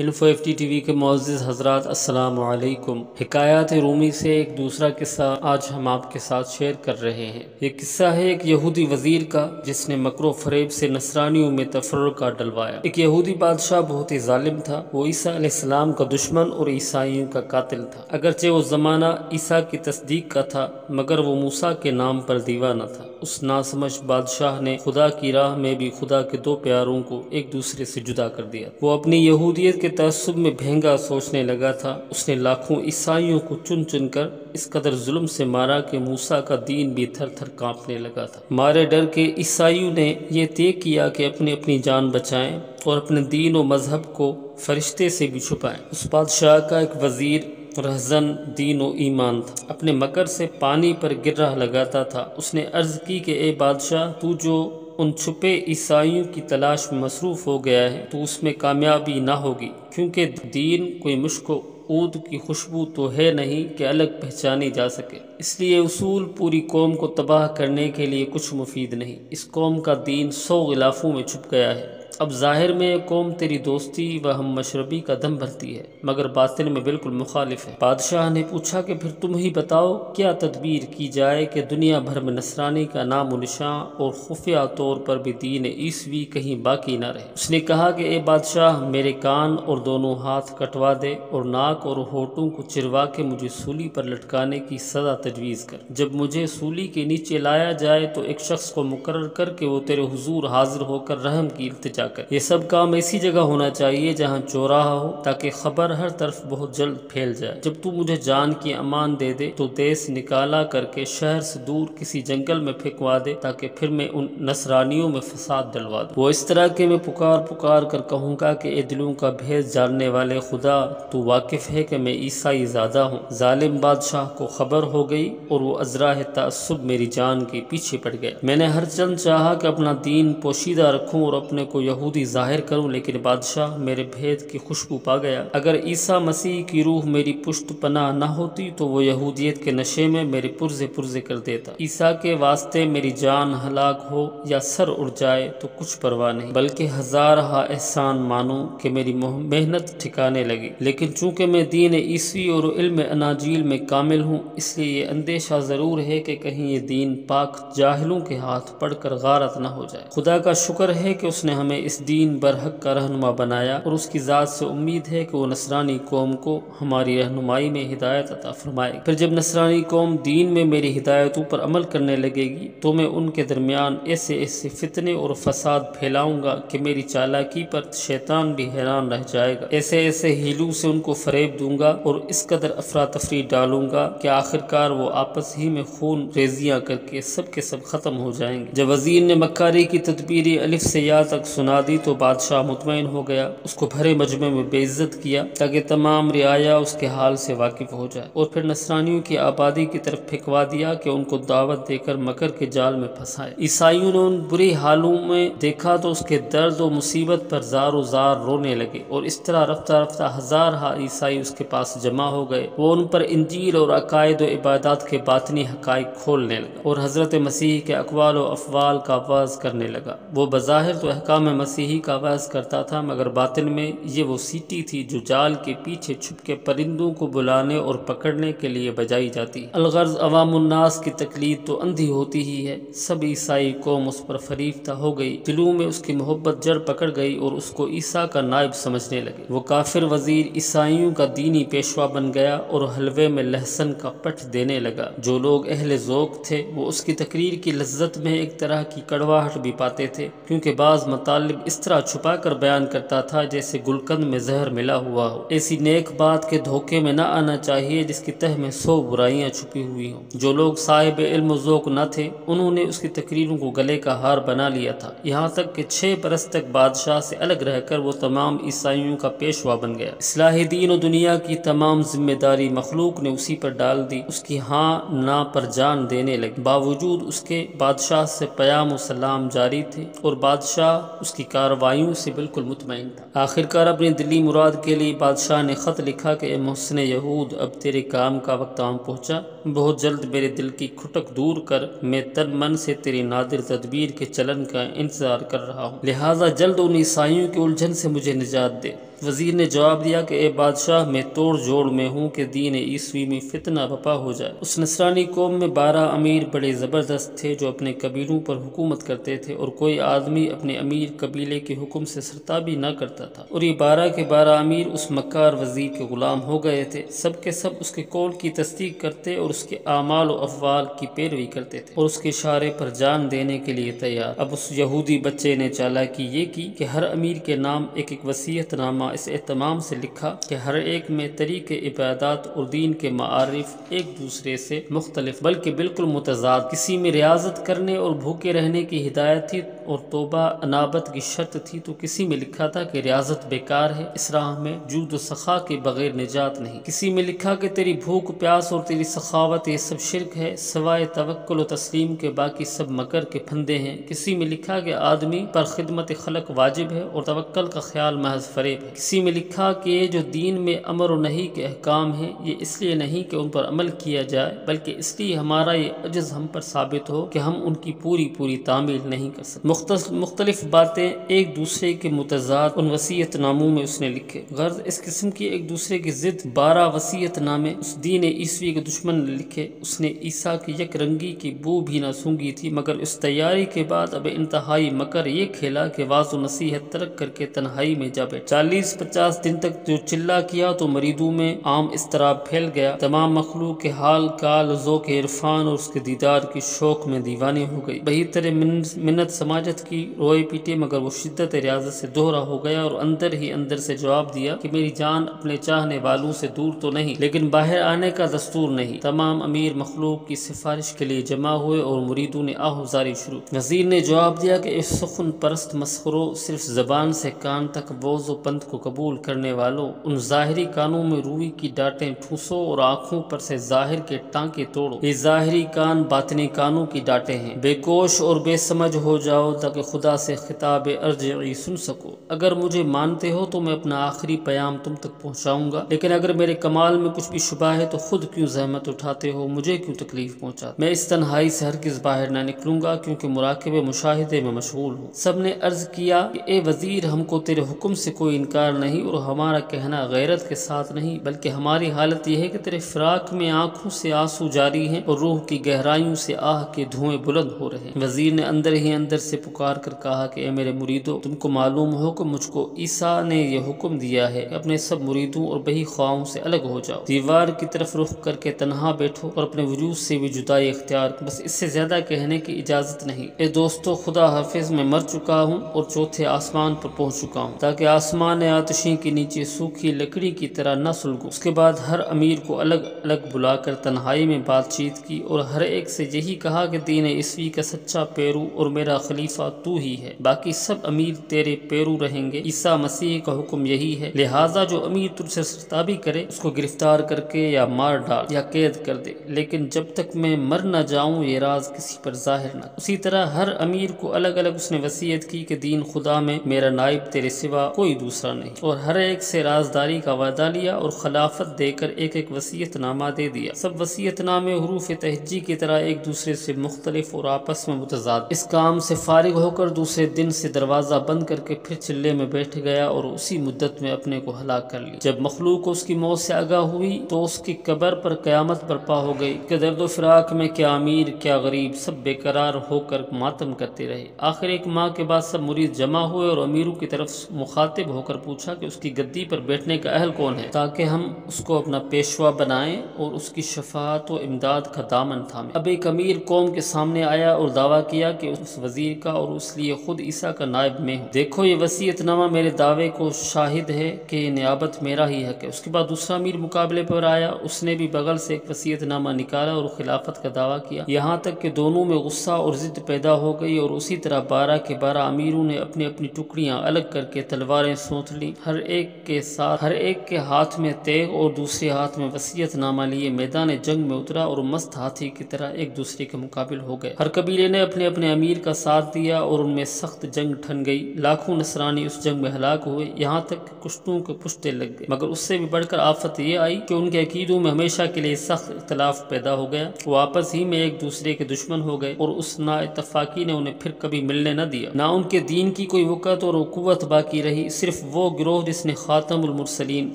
Info F T V کے معزز حضرات السلام علیکم۔ حکایات رومی سے ایک دوسرا قصہ آج ہم آپ کے ساتھ شیئر کر رہے ہیں۔ یہ قصہ ہے ایک یہودی وزیر کا جس نے مکر و فریب سے نصرانیوں میں تفرقہ ڈلوایا۔ ایک یہودی بادشاہ بہت ہی ظالم تھا۔ وہ عیسیٰ علیہ السلام کا دشمن اور عیسائیوں کا قاتل تھا۔ اگرچہ وہ زمانہ عیسیٰ کی تصدیق کا تھا مگر وہ موسیٰ کے نام پر دیوانہ تھا۔ اس ناسمجھ بادشاہ نے خدا کی راہ میں بھی خدا کے دو پیاروں کو ایک دوسرے سے جدا کر دیا۔ وہ اپنی یہودیت کے تعصب میں بھینگا سوچنے لگا تھا۔ اس نے لاکھوں عیسائیوں کو چن چن کر اس قدر ظلم سے مارا کہ موسیٰ کا دین بھی تھر تھر کانپنے لگا تھا۔ مارے ڈر کے عیسائیوں نے یہ طے کیا کہ اپنی جان بچائیں اور اپنے دین و مذہب کو فرشتے سے بھی چھپائیں۔ اس بادشاہ کا ایک وزیر رہزن دین و ایمان تھا، اپنے مکر سے پانی پر گرہ لگاتا تھا۔ اس نے عرض کی کہ اے بادشاہ، تو جو ان چھپے عیسائیوں کی تلاش میں مصروف ہو گیا ہے تو اس میں کامیابی نہ ہوگی، کیونکہ دین کوئی مشک و عود کی خوشبو تو ہے نہیں کہ الگ پہچانی جا سکے۔ اس لیے اصول پوری قوم کو تباہ کرنے کے لیے کچھ مفید نہیں۔ اس قوم کا دین 100 غلافوں میں چھپ گیا ہے۔ اب ظاہر میں یہ قوم تیری دوستی و ہم مشربی کا دم بھرتی ہے مگر باطن میں بالکل مخالف ہے۔ بادشاہ نے پوچھا کہ پھر تم ہی بتاؤ کیا تدبیر کی جائے کہ دنیا بھر میں نصرانی کا نام و نشان اور خفیہ طور پر بھی دین عیسوی کہیں باقی نہ رہے۔ اس نے کہا کہ اے بادشاہ، میرے کان اور دونوں ہاتھ کٹوا دے اور ناک اور ہونٹوں کو چروا کے مجھے سولی پر لٹکانے کی سزا تجویز کر۔ جب مجھے سولی کے نیچے لایا جائے تو ایک شخص کو مقرر کر کے وہ تیرے حضور حاضر ہو کر رحم کی التجا کر۔ یہ سب کام ایسی جگہ ہونا چاہیے جہاں چوراہا ہو تاکہ خبر ہر طرف بہت جلد پھیل جائے۔ جب تو مجھے جان کی امان دے دے تو دیس نکالا کر کے شہر سے دور کسی جنگل میں پھینکوا دے تاکہ پھر میں ان نصرانیوں میں فساد ڈلوا دوں۔ وہ اس طرح کہ میں پکار کر کہوں گا کہ اے دلوں کا بھید جاننے والے خدا، تو واقف ہے کہ میں عیسائی زادہ ہوں۔ ظالم بادشاہ کو خبر ہو گئی اور وہ ازراہ تعصب میری جان کے پیچھے پڑ گیا۔ میں نے ہر چند چاہا کہ اپنا دین پوشیدہ رکھوں اور اپنے کو یہودی ظاہر کروں، لیکن بادشاہ میرے بھید کی خوشبو پا گیا۔ اگر عیسیٰ مسیح کی روح میری پشت پناہ نہ ہوتی تو وہ یہودیت کے نشے میں میرے پرزے کر دیتا۔ عیسیٰ کے واسطے میری جان ہلاک ہو یا سر اڑ جائے تو کچھ پرواہ نہیں، بلکہ ہزارہا احسان مانوں کہ میری محنت ٹھکانے لگی۔ لیکن چونکہ میں دین عیسوی اور علم اناجیل میں کامل ہوں، اس لیے یہ اندیشہ ضرور ہے کہ کہیں یہ دین پاک جاہلوں کے ہاتھ پڑھ کر غارت نہ ہو جائے۔ خدا کا شکر ہے کہ اس نے ہمیں اس دین برحق کا رہنما بنایا اور اس کی ذات سے امید ہے کہ وہ نصرانی قوم کو ہماری رہنمائی میں ہدایت عطا فرمائے گی۔ پھر جب نصرانی قوم دین میں میری ہدایتوں پر عمل کرنے لگے گی تو میں ان کے درمیان ایسے فتنے اور فساد پھیلاؤں گا کہ میری چالاکی پر شیطان بھی حیران رہ جائے گا۔ ایسے ہیلوں سے ان کو فریب دوں گا اور اس قدر افراتفری ڈالوں گا کہ آخرکار وہ آپس ہی میں خون ریزیاں کر کے سب ختم ہو جائیں گے۔ جب وزیر نے مکاری کی تدبیری الف سے یا تک سنا دی تو بادشاہ مطمئن ہو گیا۔ اس کو بھرے مجمع میں بے عزت کیا تاکہ تمام رعایا اس کے حال سے واقف ہو جائے، اور پھر نصرانیوں کی آبادی کی طرف پھینکوا دیا کہ ان کو دعوت دے کر مکر کے جال میں پھنسائے۔ عیسائیوں نے ان بری حالوں میں دیکھا تو اس کے درد و مصیبت پر زار رونے لگے، اور اس طرح رفتہ ہزارہا عیسائی اس کے پاس جمع ہو گئے۔ وہ ان پر انجیل اور عقائد و عبادات کے باطنی حقائق کھولنے لگا اور حضرت مسیح کے اقوال و افعال کا واعظ کرنے لگا۔ وہ بظاہر تو احکام مسیحی کا واعظ کرتا تھا مگر باطن میں یہ وہ سیٹی تھی جو جال کے پیچھے چھپ کے پرندوں کو بلانے اور پکڑنے کے لیے بجائی جاتی۔ الغرض عوام الناس کی تقلید تو اندھی ہوتی ہی ہے۔ سب عیسائی قوم اس پر فریفتہ ہو گئی، دلوں میں اس کی محبت جڑ پکڑ گئی اور اس کو عیسیٰ کا نائب سمجھنے لگے۔ وہ کافر وزیر عیسائیوں کا دینی پیشوا بن گیا اور حلوے میں لہسن کا پٹ دینے لگا۔ جو لوگ اہل ذوق تھے وہ اس کی تقریر کی لذت میں ایک طرح کی کڑواہٹ بھی پاتے تھے، کیونکہ بعض مطالب اس طرح چھپا کر بیان کرتا تھا جیسے گلقند میں زہر ملا ہوا ہو۔ ایسی نیک بات کے دھوکے میں نہ آنا چاہیے جس کی تہ میں 100 برائیاں چھپی ہوئی ہوں۔ جو لوگ صاحب علم و ذوق نہ تھے انہوں نے اس کی تقریروں کو گلے کا ہار بنا لیا تھا، یہاں تک کہ 6 برس تک بادشاہ سے الگ رہ کر وہ تمام عیسائیوں کا پیشوا بن گیا۔ اصلاح دین و دنیا کی تمام ذمہ داری مخلوق نے اسی پر ڈال دی، اس کی ہاں نہ پر جان دینے لگی۔ باوجود اس کے بادشاہ سے پیام و سلام جاری تھے اور بادشاہ اس کی کارروائیوں سے بالکل مطمئن تھا۔ آخرکار اپنی دلی مراد کے لیے بادشاہ نے خط لکھا کہ اے محسن یہود، اب تیرے کام کا وقت آن پہنچا۔ بہت جلد میرے دل کی کھٹک دور کر میں تن من سے تیری نادر تدبیر کے چلن کا انتظار کر رہا ہوں، لہٰذا جلد ان عیسائیوں کی الجھن سے مجھے نجات دے۔ وزیر نے جواب دیا کہ اے بادشاہ، میں توڑ جوڑ میں ہوں کہ دین عیسوی میں فتنہ بپا ہو جائے۔ اس نصرانی قوم میں 12 امیر بڑے زبردست تھے جو اپنے قبیلوں پر حکومت کرتے تھے، اور کوئی آدمی اپنے امیر قبیلے کے حکم سے سرتابی نہ کرتا تھا، اور یہ 12 کے 12 امیر اس مکار وزیر کے غلام ہو گئے تھے۔ سب کے سب اس کے قول کی تصدیق کرتے اور اس کے اعمال و افعال کی پیروی کرتے تھے، اور اس کے اشارے پر جان دینے کے لیے تیار۔ اب اس یہودی بچے نے چالاکی یہ کی کہ ہر امیر کے نام ایک وصیت نامہ اس اہتمام سے لکھا کہ ہر ایک میں طریق عبادات اور دین کے معارف ایک دوسرے سے مختلف بلکہ بالکل متضاد، کسی میں ریاضت کرنے اور بھوکے رہنے کی ہدایت تھی اور توبہ انابت کی شرط تھی، تو کسی میں لکھا تھا کہ ریاضت بیکار ہے، اس راہ میں جود و سخا کے بغیر نجات نہیں۔ کسی میں لکھا کہ تیری بھوک پیاس اور تیری سخاوت یہ سب شرک ہے، سوائے توکل و تسلیم کے باقی سب مکر کے پھندے ہیں۔ کسی میں لکھا کہ آدمی پر خدمت خلق واجب ہے اور توکل کا خیال محض فریب ہے۔ کسی میں لکھا کہ یہ جو دین میں امر و نہی کے احکام ہیں، یہ اس لیے نہیں کہ ان پر عمل کیا جائے، بلکہ اس لیے ہمارا یہ عجز ہم پر ثابت ہو کہ ہم ان کی پوری تعمیل نہیں کر سکتے۔ مختلف باتیں ایک دوسرے کے متضاد ان وصیت ناموں میں اس نے لکھے۔ غرض اس قسم کی ایک دوسرے کی ضد 12 وصیت نامے اس دین عیسوی کے دشمن نے لکھے۔ اس نے عیسیٰ کی یک رنگی کی بو بھی نہ سونگی تھی، مگر اس تیاری کے بعد اب انتہائی مکر یہ کھیلا کہ واعظ و نصیحت ترک کر کے تنہائی میں جا بیٹھا۔ 40-50 دن تک جو چلا کیا تو مریدوں میں عام اضطراب پھیل گیا۔ تمام مخلوق کے حال کال، ذوق عرفان اور اس کے دیدار کی شوق میں دیوانے ہو گئی۔ بہتر منت سماجت کی روئے پیٹے، مگر وہ شدت ریاضت سے دوہرا ہو گیا اور اندر ہی اندر سے جواب دیا کہ میری جان اپنے چاہنے والوں سے دور تو نہیں، لیکن باہر آنے کا دستور نہیں۔ تمام امیر مخلوق کی سفارش کے لیے جمع ہوئے اور مریدوں نے آہوزاری شروع۔ وزیر نے جواب دیا کہ اس سخن پرست مسخروں، صرف زبان سے کان تک وعظ و پند کو قبول کرنے والوں، ان ظاہری کانوں میں روئی کی ڈانٹیں ٹھوسو اور آنکھوں پر سے ظاہر کے ٹانکے توڑو۔ یہ ظاہری کان باطنی کانوں کی ڈانٹیں ہیں۔ بے کوش اور بے سمجھ ہو جاؤ تاکہ خدا سے خطاب ارجعی سن سکو۔ اگر مجھے مانتے ہو تو میں اپنا آخری پیام تم تک پہنچاؤں گا، لیکن اگر میرے کمال میں کچھ بھی شبہ ہے تو خود کیوں زحمت اٹھاتے ہو، مجھے کیوں تکلیف پہنچاتے؟ میں اس تنہائی سے ہرگز باہر نہ نکلوں گا کیونکہ مراقبے مشاہدے میں مشغول ہوں۔ سب نے عرض کیا کہ اے وزیر، ہم کو تیرے حکم سے کوئی انکار نہیں، اور ہمارا کہنا غیرت کے ساتھ نہیں، بلکہ ہماری حالت یہ ہے کہ تیرے فراق میں آنکھوں سے آنسو جاری ہیں اور روح کی گہرائیوں سے آہ کے دھوئیں بلند ہو رہے ہیں۔ وزیر نے اندر ہی اندر سے پکار کر کہا کہ اے میرے مریدو، تم کو معلوم ہو کہ مجھ کو عیسیٰ نے یہ حکم دیا ہے کہ اپنے سب مریدوں اور بہی خواہوں سے الگ ہو جاؤ، دیوار کی طرف رخ کر کے تنہا بیٹھو اور اپنے وجود سے بھی جدائی اختیار کرو، بس اس سے زیادہ کہنے کی اجازت نہیں۔ اے دوستو، خدا حافظ، میں مر چکا ہوں اور چوتھے آسمان پر پہنچ چکا ہوں تاکہ آسمان آتشی کے نیچے سوکھی لکڑی کی طرح نہ سلگوں۔ اس کے بعد ہر امیر کو الگ الگ بلا کر تنہائی میں بات چیت کی اور ہر ایک سے یہی کہا کہ دین عیسوی کا سچا پیرو اور میرا خلیفہ تو ہی ہے، باقی سب امیر تیرے پیرو رہیں گے۔ عیسیٰ مسیح کا حکم یہی ہے، لہٰذا جو امیر تجھ سے سرتابی کرے اس کو گرفتار کر کے یا مار ڈال یا قید کر دے، لیکن جب تک میں مر نہ جاؤں یہ راز کسی پر ظاہر نہ۔ اسی طرح ہر امیر کو الگ الگ اس نے وصیت کی کہ دین خدا میں میرا نائب تیرے سوا کوئی دوسرا نہیں، اور ہر ایک سے رازداری کا وعدہ لیا اور خلافت دے کر ایک ایک وصیت نامہ دے دیا۔ سب وصیت نامے حروف تہجی کی طرح ایک دوسرے سے مختلف اور آپس میں متضاد۔ اس کام سے فارغ ہو کر دوسرے دن سے دروازہ بند کر کے پھر چلے میں بیٹھ گیا اور اسی مدت میں اپنے کو ہلاک کر لی۔ جب مخلوق کو اس کی موت سے آگاہ ہوئی تو اس کی قبر پر قیامت برپا ہو گئی کہ درد و فراق میں کیا امیر کیا غریب سب بے قرار ہو کر ماتم کرتے رہے۔ آخر ایک ماہ کے بعد سب مرید جمع ہوئے اور امیروں کی طرف مخاطب ہو کر پوچھا کہ اس کی گدی پر بیٹھنے کا اہل کون ہے تاکہ ہم اس کو اپنا پیشوا بنائیں اور اس کی شفاعت و امداد کا دامن تھامیں۔ اب ایک امیر قوم کے سامنے آیا اور دعویٰ کیا کہ اس وزیر کا اور اس لیے خود عیسیٰ کا نائب میں ہوں، دیکھو یہ وصیت نامہ میرے دعوے کو شاہد ہے کہ یہ نیابت میرا ہی حق ہے۔ اس کے بعد دوسرا امیر مقابلے پر آیا، اس نے بھی بغل سے ایک وصیت نامہ نکالا اور خلافت کا دعویٰ کیا، یہاں تک کہ دونوں میں غصہ اور ضد پیدا ہو گئی، اور اسی طرح 12 کے 12 امیروں نے اپنی اپنی ٹکڑیاں الگ کر کے تلواریں سونت لیں، ہر ایک کے ہاتھ میں تیغ اور دوسرے ہاتھ میں وصیت نامہ لیے میدان جنگ میں اترا اور مست ہاتھی کی طرح ایک دوسرے کے مقابل ہو گئے۔ ہر قبیلے نے اپنے اپنے امیر کا ساتھ دیا اور ان میں سخت جنگ ٹھن گئی۔ لاکھوں نصرانی اس جنگ میں ہلاک ہوئے، یہاں تک کہ کشتوں کے پشتے لگ گئے، مگر اس سے بھی بڑھ کر آفت یہ آئی کہ ان کے عقیدوں میں ہمیشہ کے لیے سخت اختلاف پیدا ہو گیا، وہ آپس ہی میں ایک دوسرے کے دشمن ہو گئے اور اس نا اتفاقی نے انہیں پھر کبھی ملنے نہ دیا۔ نہ ان کے دین کی کوئی وقت اور قوت باقی رہی، صرف وہ وہ گروہ جس نے خاتم المرسلین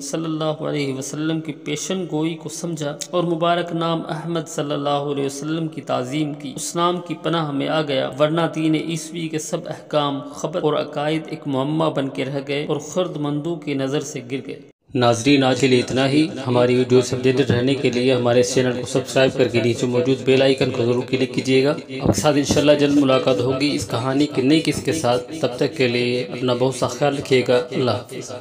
صلی اللہ علیہ وسلم کی پیشن گوئی کو سمجھا اور مبارک نام احمد صلی اللہ علیہ وسلم کی تعظیم کی، اس نام کی پناہ میں آ گیا، ورنہ دین عیسوی کے سب احکام، خبر اور عقائد ایک معمہ بن کے رہ گئے اور خرد مندوں کی نظر سے گر گئے۔ ناظرین، آج کے لیے اتنا ہی۔ ہماری ویڈیو سے اپڈیٹڈ رہنے کے لیے ہمارے اس چینل کو سبسکرائب کر کے نیچے موجود بیل آئیکن کو ضرور کلک کیجیے گا۔ آپ کے ساتھ انشاءاللہ جلد ملاقات ہوگی اس کہانی کی نئی قسط کے ساتھ۔ تب تک کے لیے اپنا بہت سا خیال رکھیے گا۔ اللہ حافظ۔